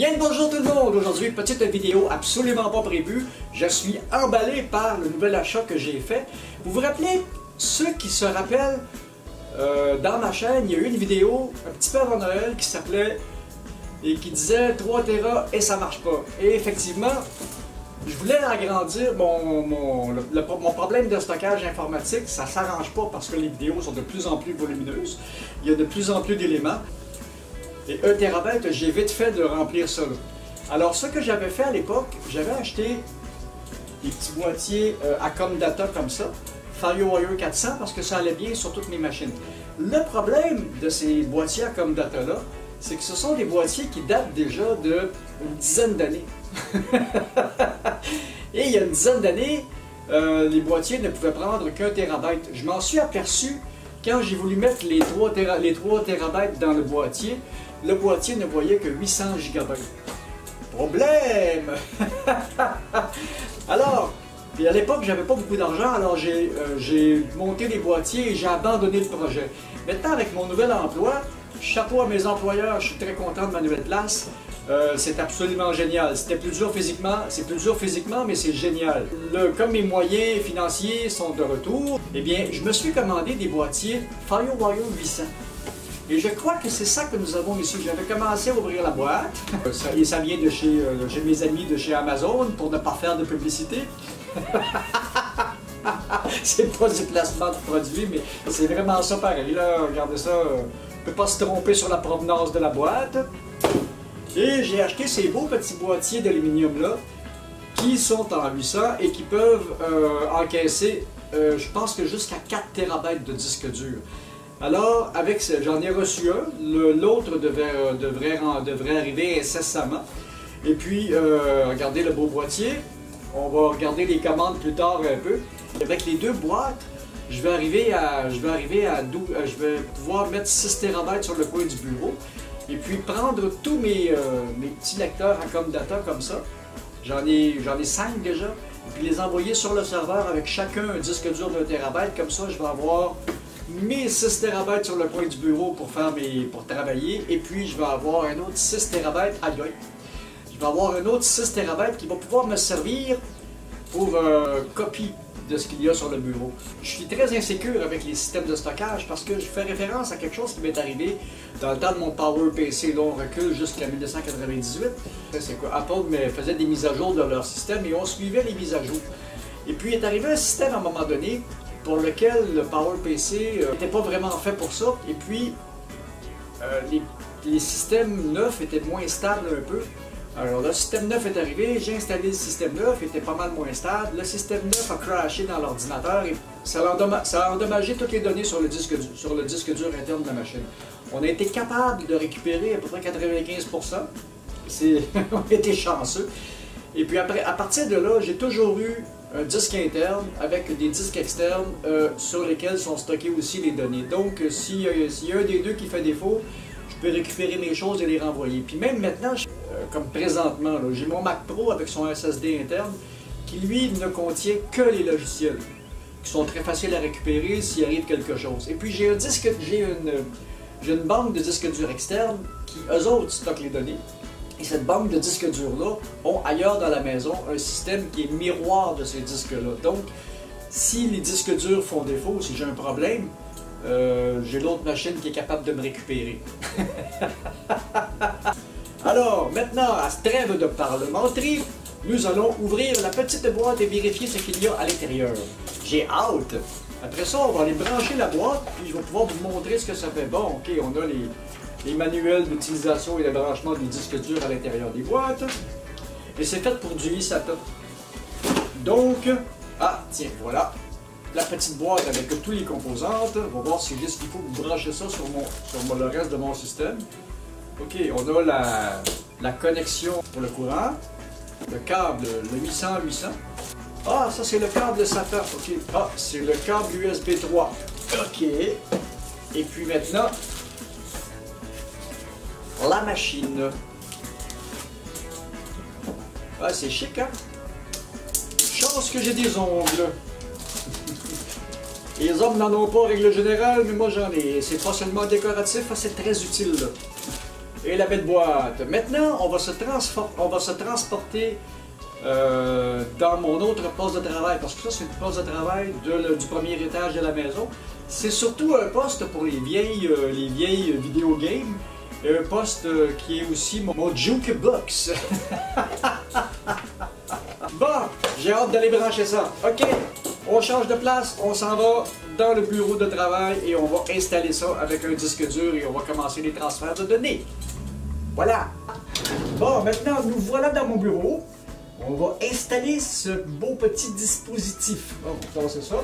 Bien le bonjour tout le monde! Aujourd'hui, petite vidéo absolument pas prévue. Je suis emballé par le nouvel achat que j'ai fait. Vous vous rappelez, ceux qui se rappellent, dans ma chaîne, il y a eu une vidéo un petit peu avant Noël qui s'appelait et qui disait 3 Tera et ça marche pas. Et effectivement, je voulais agrandir mon problème de stockage informatique. Ça s'arrange pas parce que les vidéos sont de plus en plus volumineuses. Il y a de plus en plus d'éléments. Et 1 TB, j'ai vite fait de remplir ça. Alors, ce que j'avais fait à l'époque, j'avais acheté des petits boîtiers Acom Data comme ça, FireWire 400, parce que ça allait bien sur toutes mes machines. Le problème de ces boîtiers Acom Data là, c'est que ce sont des boîtiers qui datent déjà d'une dizaine d'années. Et il y a une dizaine d'années, les boîtiers ne pouvaient prendre qu'1 TB. Je m'en suis aperçu quand j'ai voulu mettre les 3 TB dans le boîtier ne voyait que 800 GB. Problème! Alors, puis à l'époque, j'avais pas beaucoup d'argent, alors j'ai monté les boîtiers et j'ai abandonné le projet. Maintenant, avec mon nouvel emploi, chapeau à mes employeurs, je suis très content de ma nouvelle place. C'est absolument génial. C'était plus dur physiquement, c'est plus dur physiquement, mais c'est génial. Comme mes moyens financiers sont de retour, eh bien, je me suis commandé des boîtiers FireWire 800. Et je crois que c'est ça que nous avons ici. J'avais commencé à ouvrir la boîte. Et ça vient de chez mes amis de chez Amazon, pour ne pas faire de publicité. C'est pas du placement de produit, mais c'est vraiment ça pareil. Là, regardez ça, on ne peut pas se tromper sur la provenance de la boîte. Et j'ai acheté ces beaux petits boîtiers d'aluminium là, qui sont en 800 et qui peuvent encaisser, je pense que jusqu'à 4 TB de disque dur. Alors, j'en ai reçu un, l'autre devrait arriver incessamment. Et puis, regardez le beau boîtier. On va regarder les commandes plus tard un peu. Avec les deux boîtes, je vais pouvoir mettre 6 TB sur le coin du bureau. Et puis prendre tous mes petits lecteurs Acom Data comme ça. J'en ai 5 déjà. Et puis les envoyer sur le serveur avec chacun un disque dur d'1 TB. Comme ça, je vais avoir mes 6 TB sur le coin du bureau pour travailler. Et puis je vais avoir un autre 6 TB. Aïe aïe! Je vais avoir un autre 6 TB qui va pouvoir me servir pour copie de ce qu'il y a sur le bureau. Je suis très insécure avec les systèmes de stockage parce que je fais référence à quelque chose qui m'est arrivé dans le temps de mon PowerPC. Là, on recule jusqu'à 1998. C'est quoi? Apple faisait des mises à jour de leur système et on suivait les mises à jour. Et puis, il est arrivé un système à un moment donné pour lequel le PowerPC n'était pas vraiment fait pour ça. Et puis, les systèmes neufs étaient moins stables un peu. Alors, le système neuf est arrivé, j'ai installé le système neuf, il était pas mal moins stable. Le système neuf a crashé dans l'ordinateur et ça a endommagé toutes les données sur le disque dur interne de la machine. On a été capable de récupérer à peu près 95%. On a été chanceux. Et puis après, à partir de là, j'ai toujours eu un disque interne avec des disques externes sur lesquels sont stockées aussi les données. Donc, s'il y a un des deux qui fait défaut, je peux récupérer mes choses et les renvoyer. Puis même maintenant, comme présentement, j'ai mon Mac Pro avec son SSD interne qui, lui, ne contient que les logiciels qui sont très faciles à récupérer s'il arrive quelque chose. Et puis j'ai une banque de disques durs externes qui, eux autres, stockent les données. Et cette banque de disques durs-là ont ailleurs dans la maison un système qui est miroir de ces disques-là. Donc, si les disques durs font défaut, si j'ai un problème, j'ai l'autre machine qui est capable de me récupérer. Alors, maintenant, à ce trêve de parlementerie, nous allons ouvrir la petite boîte et vérifier ce qu'il y a à l'intérieur. J'ai hâte! Après ça, on va aller brancher la boîte, puis je vais pouvoir vous montrer ce que ça fait. Bon, ok, on a les manuels d'utilisation et de branchement des disques durs à l'intérieur des boîtes. Et c'est fait pour du eSATA. Donc, tiens, voilà. La petite boîte avec toutes les composantes. On va voir si j'ai ce qu'il faut pour brancher ça sur le reste de mon système. Ok, on a la connexion pour le courant, le câble, le 800-800. Ah, ça c'est le câble SATA. Ok, c'est le câble USB 3. Ok, et puis maintenant, la machine. Ah, c'est chic, hein? Chance que j'ai des ongles. Les hommes n'en ont pas en règle générale, mais moi j'en ai. C'est pas seulement décoratif, c'est très utile. Là. et la belle boîte. Maintenant, on va se transporter dans mon autre poste de travail, parce que ça, c'est une poste de travail du premier étage de la maison. C'est surtout un poste pour les vieilles vidéo games. Un poste qui est aussi mon jukebox. Bon, j'ai hâte d'aller brancher ça. OK, on change de place, on s'en va dans le bureau de travail et on va installer ça avec un disque dur et on va commencer les transferts de données. Voilà. Bon, maintenant, nous voilà dans mon bureau. On va installer ce beau petit dispositif. Bon, on va passer ça.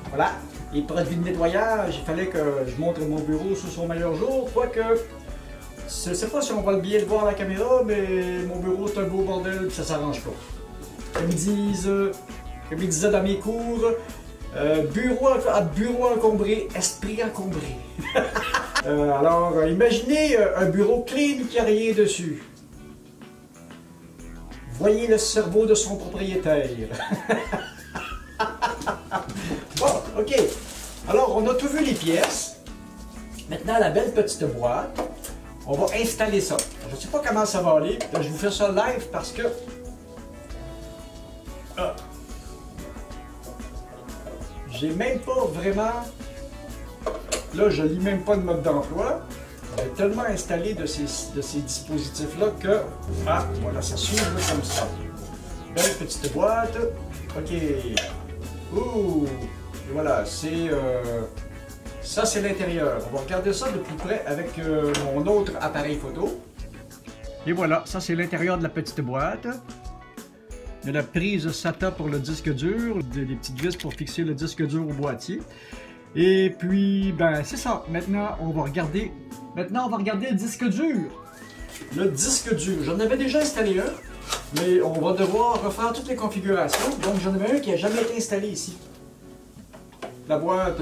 Voilà. Les produits de nettoyage, il fallait que je montre mon bureau sous son meilleur jour, quoique, je ne sais pas si on va bien le voir à la caméra, mais mon bureau c'est un beau bordel, puis ça s'arrange pas. Comme ils disaient dans mes cours, bureau encombré, esprit encombré. Alors, imaginez un bureau clean qui n'a rien dessus. Voyez le cerveau de son propriétaire. Bon, OK. Alors, on a tout vu les pièces. Maintenant, la belle petite boîte. On va installer ça. Je ne sais pas comment ça va aller. Là, je vous fais ça live parce que... j'ai même pas vraiment... Là, je lis même pas de mode d'emploi. J'ai tellement installé de ces dispositifs-là que... Ah, voilà, ça s'ouvre comme ça. Belle petite boîte. OK. Ouh! Et voilà, c'est... ça, c'est l'intérieur. On va regarder ça de plus près avec mon autre appareil photo. Et voilà, ça, c'est l'intérieur de la petite boîte. Il y a la prise SATA pour le disque dur, des petites vis pour fixer le disque dur au boîtier. Et puis, ben, c'est ça. Maintenant, on va regarder le disque dur. Le disque dur, j'en avais déjà installé un, mais on va devoir refaire toutes les configurations. Donc, j'en avais un qui n'a jamais été installé ici. La boîte,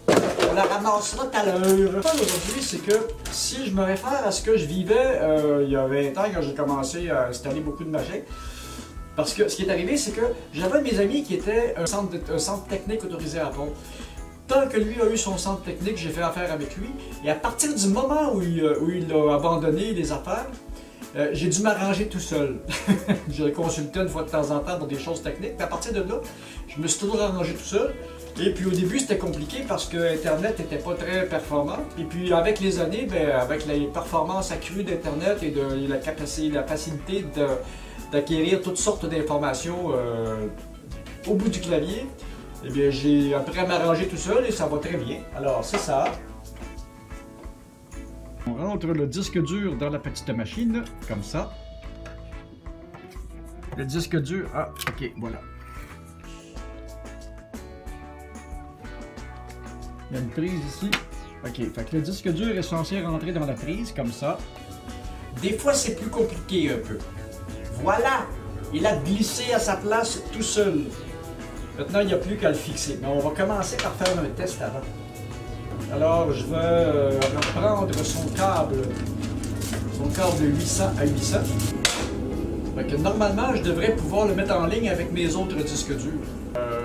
on la ramassera tout à l'heure. Le problème aujourd'hui, c'est que si je me réfère à ce que je vivais il y a 20 ans quand j'ai commencé à installer beaucoup de machines, parce que ce qui est arrivé, c'est que j'avais un de mes amis qui était un centre technique autorisé à Apple. Tant que lui a eu son centre technique, j'ai fait affaire avec lui. Et à partir du moment où il a abandonné les affaires, j'ai dû m'arranger tout seul. Je le consultais une fois de temps en temps pour des choses techniques. Mais à partir de là, je me suis toujours arrangé tout seul. Et puis au début, c'était compliqué parce que Internet n'était pas très performant. Et puis avec les années, ben, avec les performances accrues d'Internet et la facilité d'acquérir toutes sortes d'informations au bout du clavier, eh bien, j'ai appris à m'arranger tout seul et ça va très bien. Alors, c'est ça. On rentre le disque dur dans la petite machine, comme ça. Le disque dur, ah, ok, voilà. Il y a une prise ici. Ok, fait que le disque dur est censé rentrer dans la prise, comme ça. Des fois, c'est plus compliqué un peu. Voilà! Il a glissé à sa place tout seul. Maintenant, il n'y a plus qu'à le fixer. Mais on va commencer par faire un test avant. Alors, je vais reprendre son câble 800 à 800. Fait que normalement, je devrais pouvoir le mettre en ligne avec mes autres disques durs.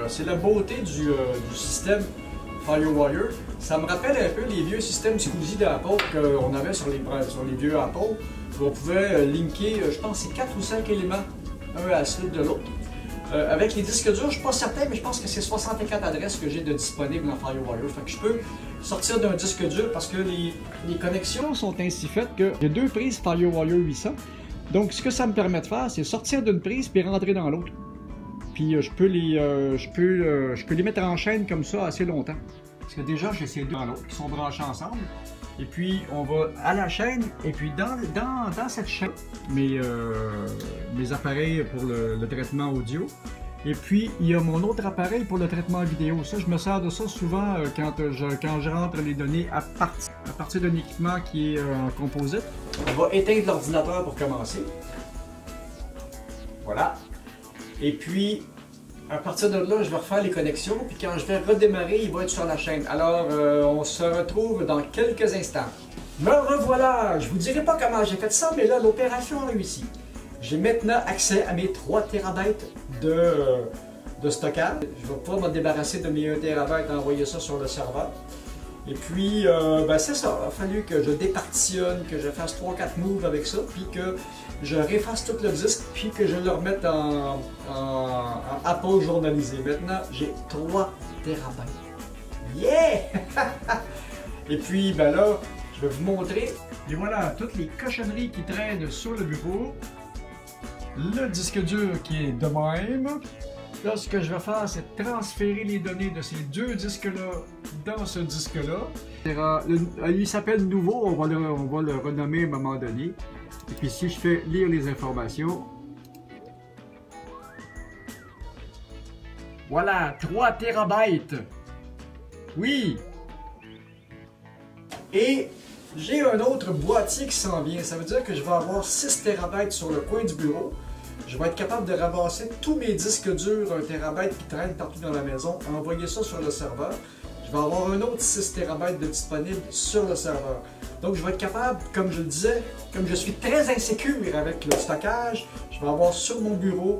C'est la beauté du système FireWire. Ça me rappelle un peu les vieux systèmes SCSI d'Apple qu'on avait sur les vieux Apple. On pouvait linker, je pense, c'est 4 ou 5 éléments, un à la suite de l'autre. Avec les disques durs, je ne suis pas certain, mais je pense que c'est 64 adresses que j'ai de disponibles dans FireWire. Fait que je peux sortir d'un disque dur parce que les connexions sont ainsi faites qu'il y a deux prises FireWire 800. Donc, ce que ça me permet de faire, c'est sortir d'une prise puis rentrer dans l'autre. Puis je peux les mettre en chaîne comme ça assez longtemps. Parce que déjà, j'ai ces deux dans l'autre qui sont branchés ensemble. Et puis, on va à la chaîne, et puis dans cette chaîne, mes appareils pour le traitement audio. Et puis, il y a mon autre appareil pour le traitement vidéo. Ça, je me sers de ça souvent quand je rentre les données à partir d'un équipement qui est en composite. On va éteindre l'ordinateur pour commencer. Voilà. Et puis, à partir de là, je vais refaire les connexions, puis quand je vais redémarrer, il va être sur la chaîne. Alors, on se retrouve dans quelques instants. Me revoilà! Je vous dirai pas comment j'ai fait ça, mais là, l'opération a réussi. J'ai maintenant accès à mes 3 TB de stockage. Je vais pouvoir me débarrasser de mes 1 TB et envoyer ça sur le serveur. Et puis, ben c'est ça, il a fallu que je départitionne, que je fasse 3-4 moves avec ça, puis que je réfasse tout le disque, puis que je le remette en Apple journalisé. Maintenant, j'ai 3 TB. Yeah! Et puis, ben là, je vais vous montrer. Et voilà, toutes les cochonneries qui traînent sur le bureau. Le disque dur qui est de même. Là, ce que je vais faire, c'est transférer les données de ces 2 disques-là dans ce disque-là. Il s'appelle nouveau, on va le renommer à un moment donné. Et puis si je fais lire les informations, voilà, 3 TB. Oui! Et j'ai un autre boîtier qui s'en vient. Ça veut dire que je vais avoir 6 TB sur le coin du bureau. Je vais être capable de ramasser tous mes disques durs 1 TB qui traînent partout dans la maison, envoyer ça sur le serveur. Je vais avoir un autre 6 TB de disponible sur le serveur. Donc je vais être capable, comme je le disais, comme je suis très insécure avec le stockage, je vais avoir sur mon bureau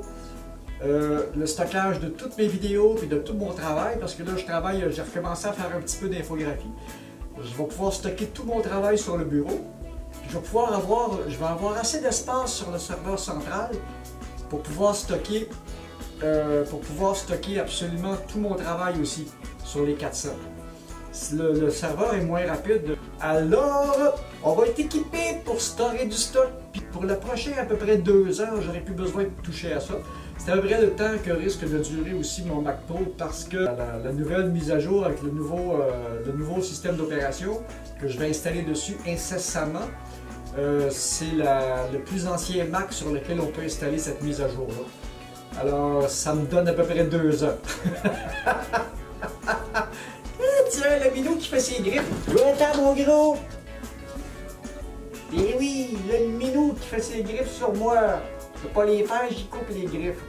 le stockage de toutes mes vidéos et de tout mon travail, parce que là je travaille, j'ai recommencé à faire un petit peu d'infographie. Je vais pouvoir stocker tout mon travail sur le bureau. Je vais avoir assez d'espace sur le serveur central pour pouvoir stocker absolument tout mon travail aussi sur les 400. Le serveur est moins rapide. Alors, on va être équipé pour stocker du stock. Puis pour le prochain à peu près 2 ans, j'aurai plus besoin de toucher à ça. C'est à peu près le temps que risque de durer aussi mon Mac Pro parce que la nouvelle mise à jour avec le nouveau système d'opération que je vais installer dessus incessamment, c'est le plus ancien Mac sur lequel on peut installer cette mise à jour-là. Alors, ça me donne à peu près 2 ans. Tiens, le minou qui fait ses griffes. Attends, mon gros! Eh oui, le minou qui fait ses griffes sur moi. Je peux pas les faire, j'y coupe les griffes.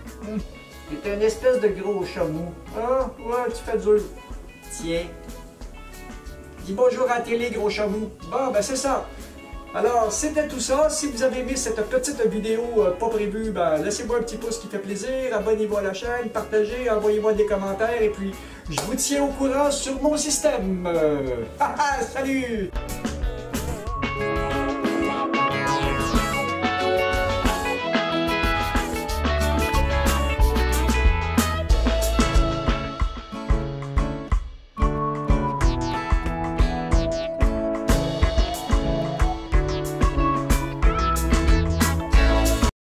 T'es une espèce de gros chameau. Ah, ouais, tu fais dur. Tiens. Dis bonjour à la télé, gros chameau. Bon, ben c'est ça. Alors, c'était tout ça. Si vous avez aimé cette petite vidéo pas prévue, ben, laissez-moi un petit pouce qui fait plaisir, abonnez-vous à la chaîne, partagez, envoyez-moi des commentaires et puis je vous tiens au courant sur mon système. Salut!